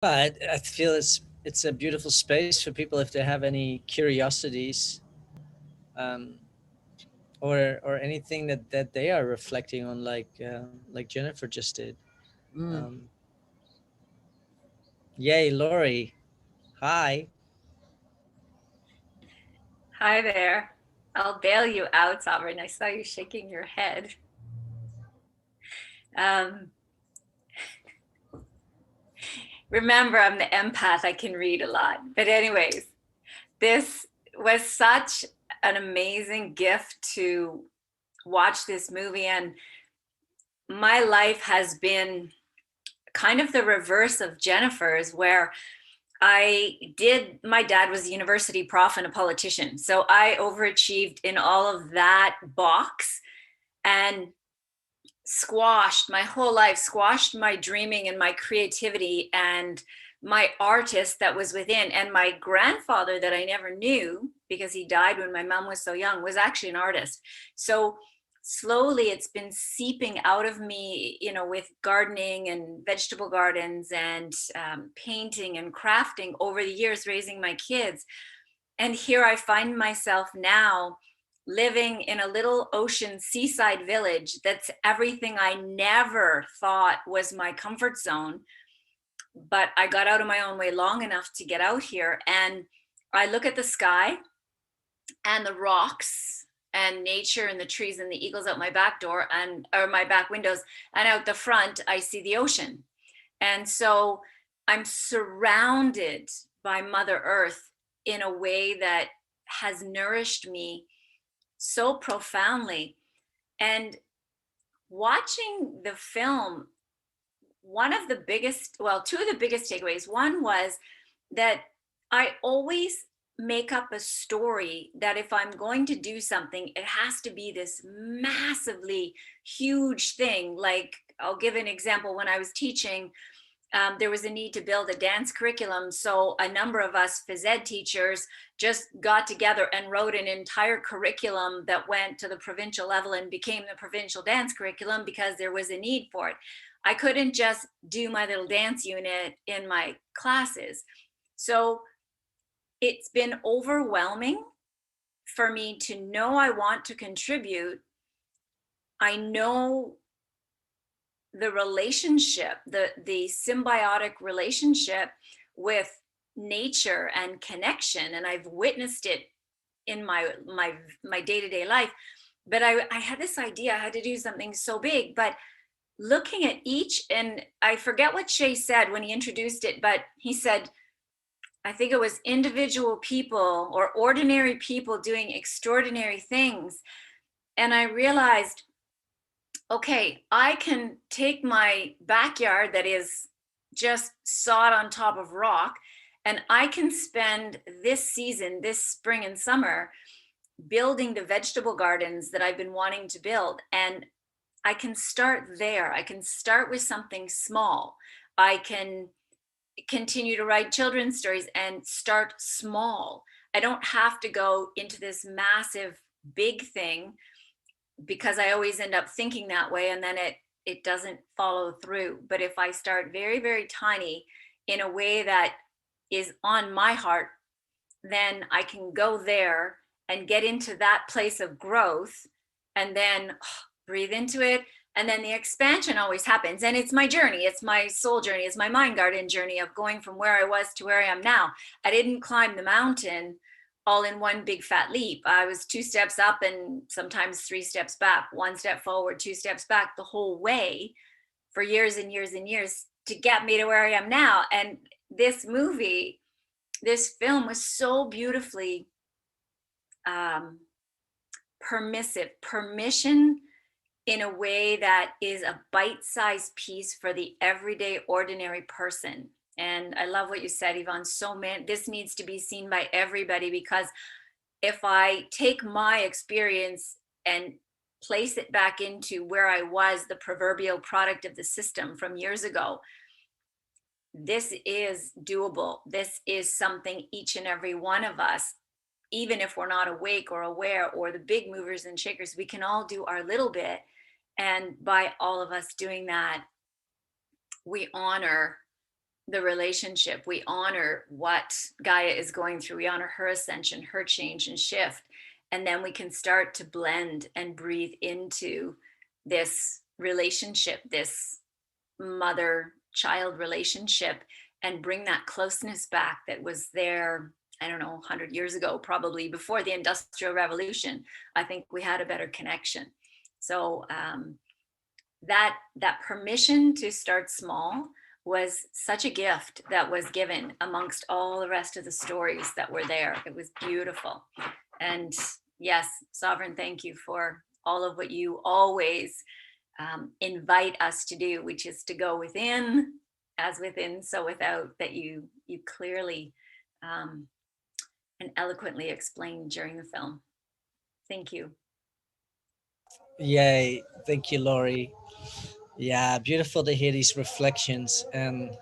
But I feel it's a beautiful space for people if they have any curiosities, um, or anything that they are reflecting on, like Jennifer just did. Mm. Um, Yay, Lori! Hi. Hi there. I'll bail you out, Sovereign. I saw you shaking your head. Um, remember, I'm the empath. I can read a lot. But, anyways, this was such an amazing gift to watch this movie. And my life has been kind of the reverse of Jennifer's, where my dad was a university prof and a politician. So I overachieved in all of that box and squashed my whole life, squashed my dreaming and my creativity and my artist that was within. And my grandfather, that I never knew because he died when my mom was so young, was actually an artist. So slowly it's been seeping out of me, with gardening and vegetable gardens and painting and crafting over the years, raising my kids. And here I find myself now living in a little ocean seaside village that's everything I never thought was my comfort zone. But I got out of my own way long enough to get out here. And I look at the sky and the rocks and nature and the trees and the eagles out my back door or my back windows. And out the front, I see the ocean. And so I'm surrounded by Mother Earth in a way that has nourished me so profoundly. And watching the film, one of the biggest, well, two of the biggest takeaways. One was that I always make up a story that if I'm going to do something, it has to be this massively huge thing. Like, I'll give an example. When I was teaching, there was a need to build a dance curriculum. So a number of us phys ed teachers just got together and wrote an entire curriculum that went to the provincial level and became the provincial dance curriculum because there was a need for it. I couldn't just do my little dance unit in my classes. So it's been overwhelming for me to know I want to contribute. I know the relationship, the symbiotic relationship with nature and connection, and I've witnessed it in my day-to-day life. But I had this idea I had to do something so big. But looking at each, and I forget what Shay said when he introduced it, but he said, I think it was individual people or ordinary people doing extraordinary things. And I realized, okay, I can take my backyard that is just sod on top of rock, and I can spend this season, this spring and summer, building the vegetable gardens that I've been wanting to build. And I can start there. I can start with something small. I can continue to write children's stories and start small. I don't have to go into this massive, big thing, because I always end up thinking that way and then it doesn't follow through. But if I start very, very tiny in a way that is on my heart, then I can go there and get into that place of growth and then breathe into it. And then the expansion always happens. And it's my journey. It's my soul journey. It's my mind garden journey of going from where I was to where I am now. I didn't climb the mountain all in one big fat leap. I was 2 steps up and sometimes 3 steps back, 1 step forward, 2 steps back the whole way for years and years and years to get me to where I am now. And this movie, this film was so beautifully permission in a way that is a bite-sized piece for the everyday ordinary person. And I love what you said, Yvonne. This needs to be seen by everybody, because if I take my experience and place it back into where I was, the proverbial product of the system from years ago, this is doable. This is something each and every one of us, even if we're not awake or aware or the big movers and shakers, we can all do our little bit. And by all of us doing that, we honor the relationship. We honor what Gaia is going through. We honor her ascension, her change and shift. And then we can start to blend and breathe into this relationship, this mother child relationship, and bring that closeness back that was there, I don't know, 100 years ago, probably before the Industrial Revolution. I think we had a better connection. So that permission to start small was such a gift that was given amongst all the rest of the stories that were there. It was beautiful. And yes, Sovereign, thank you for all of what you always invite us to do, which is to go within, as within, so without, that you clearly and eloquently explained during the film. Thank you. Yay. Thank you, Laurie. Yeah, beautiful to hear these reflections. And